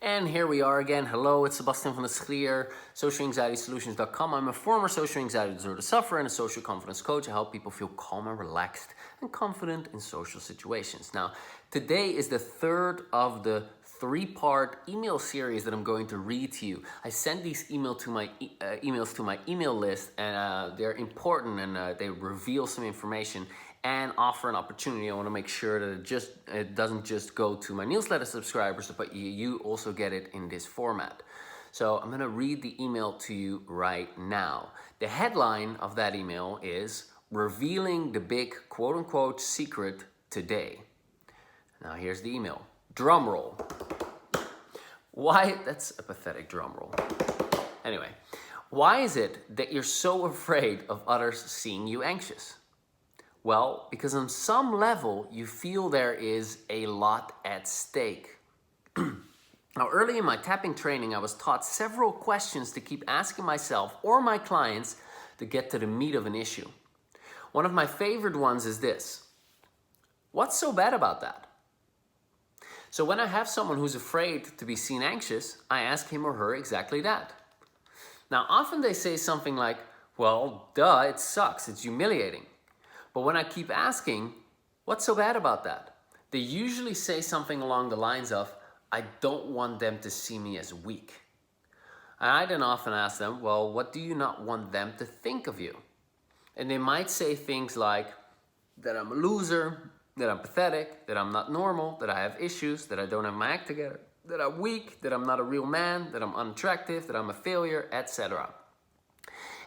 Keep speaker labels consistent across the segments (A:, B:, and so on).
A: And here we are again. Hello, it's Sebastian van der Schlier, socialanxietysolutions.com. I'm a former social anxiety disorder sufferer and a social confidence coach. I help people feel calm and relaxed and confident in social situations. Now, today is the third of the three-part email series that I'm going to read to you. I sent these emails to my email list, and they're important, and they reveal some information and offer an opportunity. I want to make sure that it doesn't just go to my newsletter subscribers, but you also get it in this format. So I'm going to read the email to you right now. The headline of that email is "Revealing the Big quote-unquote secret today." Now here's the email. Drum roll. Why? That's a pathetic drum roll. Anyway, why is it that you're so afraid of others seeing you anxious? Well, because on some level, you feel there is a lot at stake. Now, early in my tapping training, I was taught several questions to keep asking myself or my clients to get to the meat of an issue. One of my favorite ones is this: what's so bad about that? So when I have someone who's afraid to be seen anxious, I ask him or her exactly that. Now, often they say something like, well, duh, it sucks, it's humiliating. But when I keep asking, what's so bad about that? They usually say something along the lines of, I don't want them to see me as weak. And I then often ask them, well, what do you not want them to think of you? And they might say things like, that I'm a loser, that I'm pathetic, that I'm not normal, that I have issues, that I don't have my act together, that I'm weak, that I'm not a real man, that I'm unattractive, that I'm a failure, etc.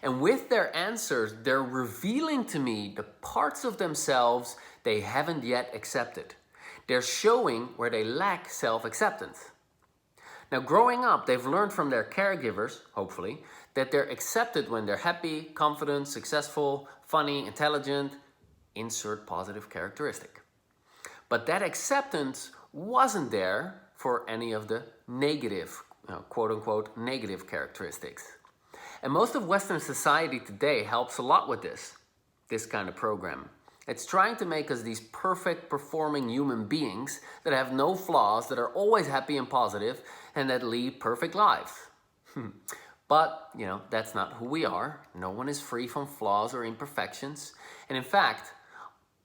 A: And with their answers, they're revealing to me the parts of themselves they haven't yet accepted. They're showing where they lack self-acceptance. Now, growing up, they've learned from their caregivers, hopefully, that they're accepted when they're happy, confident, successful, funny, intelligent, insert positive characteristic. But that acceptance wasn't there for any of the negative, quote-unquote, negative characteristics. And most of Western society today helps a lot with this kind of program. It's trying to make us these perfect performing human beings that have no flaws, that are always happy and positive, and that lead perfect lives. But, that's not who we are. No one is free from flaws or imperfections. And in fact,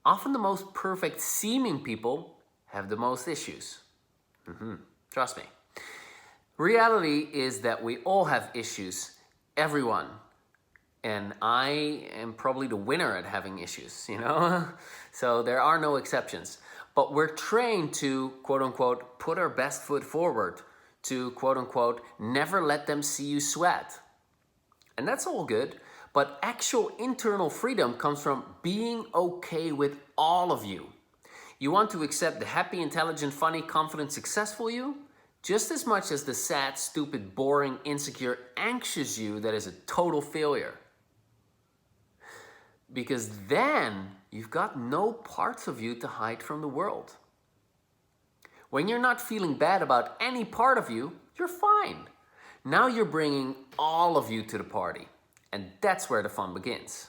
A: often the most perfect seeming people have the most issues. Trust me. Reality is that we all have issues. Everyone. And I am probably the winner at having issues, So there are no exceptions. But we're trained to, quote unquote, put our best foot forward, to, quote unquote, never let them see you sweat. And that's all good. But actual internal freedom comes from being okay with all of you. You want to accept the happy, intelligent, funny, confident, successful you, just as much as the sad, stupid, boring, insecure, anxious you that is a total failure. Because then you've got no parts of you to hide from the world. When you're not feeling bad about any part of you, you're fine. Now you're bringing all of you to the party. And that's where the fun begins.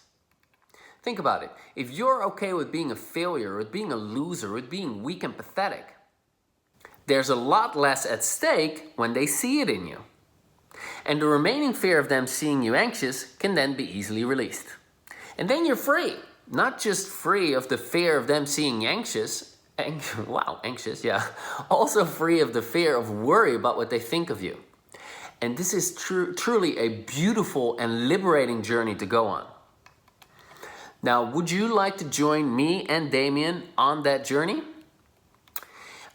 A: Think about it. If you're okay with being a failure, with being a loser, with being weak and pathetic, there's a lot less at stake when they see it in you. And the remaining fear of them seeing you anxious can then be easily released. And then you're free. Not just free of the fear of them seeing you anxious. Anxious, yeah. Also free of the fear of worry about what they think of you. And this is truly a beautiful and liberating journey to go on. Now, would you like to join me and Damien on that journey?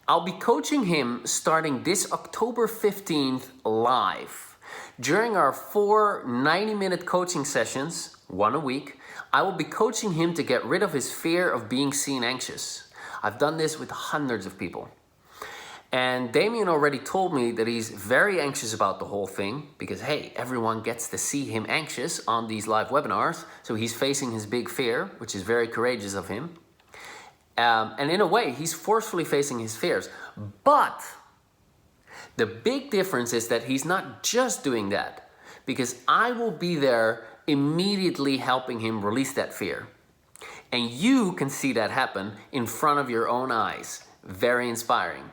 A: I'll be coaching him starting this October 15th live. During our 4 90-minute coaching sessions, one a week, I will be coaching him to get rid of his fear of being seen anxious. I've done this with hundreds of people. And Damien already told me that he's very anxious about the whole thing because, hey, everyone gets to see him anxious on these live webinars. So he's facing his big fear, which is very courageous of him. And in a way, he's forcefully facing his fears. But the big difference is that he's not just doing that, because I will be there immediately helping him release that fear. And you can see that happen in front of your own eyes. Very inspiring.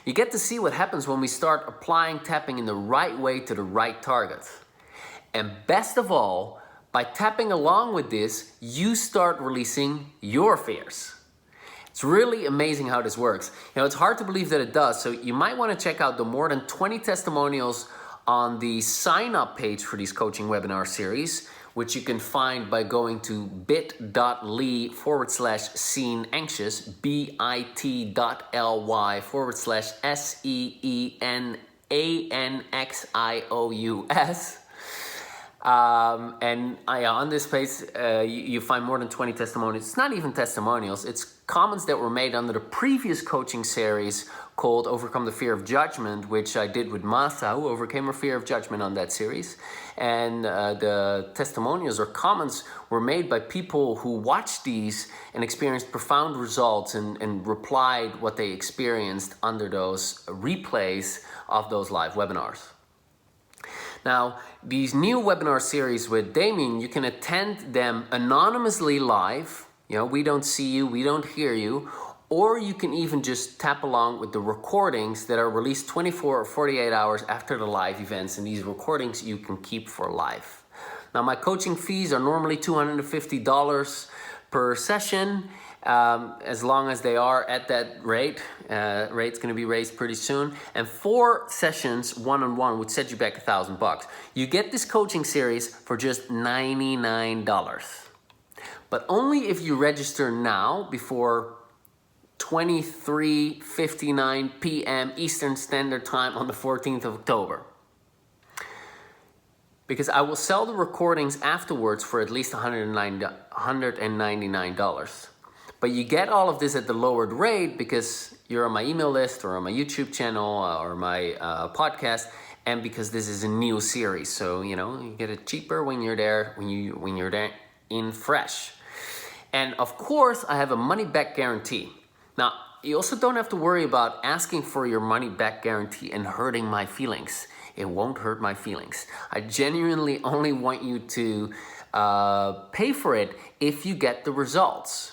A: You get to see what happens when we start applying tapping in the right way to the right target. And best of all, by tapping along with this, you start releasing your fears. It's really amazing how this works. It's hard to believe that it does, so you might want to check out the more than 20 testimonials on the sign-up page for these coaching webinar series, which you can find by going to bit.ly/seen anxious, bit.ly/SEENANXIOUS. On this page, you find more than 20 testimonials. It's not even testimonials, it's comments that were made under the previous coaching series called Overcome the Fear of Judgment, which I did with Masha, who overcame her fear of judgment on that series. And the testimonials or comments were made by people who watched these and experienced profound results and replied what they experienced under those replays of those live webinars. Now, these new webinar series with Damien, you can attend them anonymously live. We don't see you, we don't hear you. Or you can even just tap along with the recordings that are released 24 or 48 hours after the live events. And these recordings you can keep for life. Now, my coaching fees are normally $250 per session. As long as they are at that rate. Rate's going to be raised pretty soon. And 4 sessions one-on-one would set you back $1,000. You get this coaching series for just $99. But only if you register now before 23:59 p.m. Eastern Standard Time on the 14th of October. Because I will sell the recordings afterwards for at least $199. But you get all of this at the lowered rate because you're on my email list or on my YouTube channel or my podcast, and because this is a new series. So, you get it cheaper when you're there, when you're there in fresh. And of course, I have a money-back guarantee. Now, you also don't have to worry about asking for your money-back guarantee and hurting my feelings. It won't hurt my feelings. I genuinely only want you to pay for it if you get the results.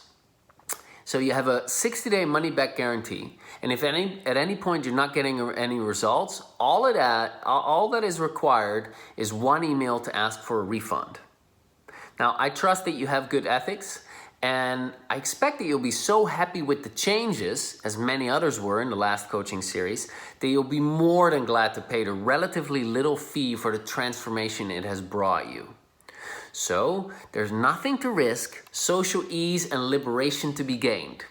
A: So you have a 60-day money-back guarantee, and if at any point you're not getting any results, all that is required is one email to ask for a refund. Now, I trust that you have good ethics, and I expect that you'll be so happy with the changes, as many others were in the last coaching series, that you'll be more than glad to pay the relatively little fee for the transformation it has brought you. So, there's nothing to risk, social ease and liberation to be gained.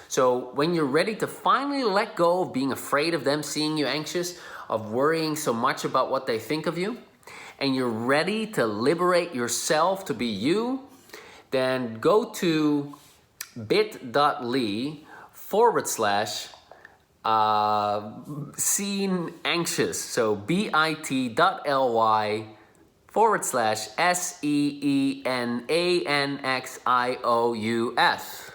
A: So, when you're ready to finally let go of being afraid of them seeing you anxious, of worrying so much about what they think of you, and you're ready to liberate yourself to be you, then go to bit.ly/seen anxious. So bit.ly/SEENANXIOUS.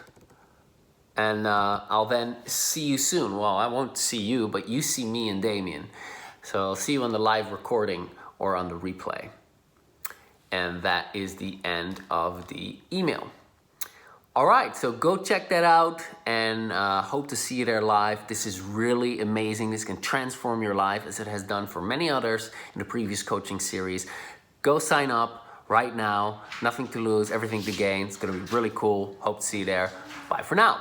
A: And I'll then see you soon. Well, I won't see you, but you see me and Damien. So I'll see you on the live recording or on the replay. And that is the end of the email. All right, so go check that out and hope to see you there live. This is really amazing. This can transform your life as it has done for many others in the previous coaching series. Go sign up right now. Nothing to lose, everything to gain. It's going to be really cool. Hope to see you there. Bye for now.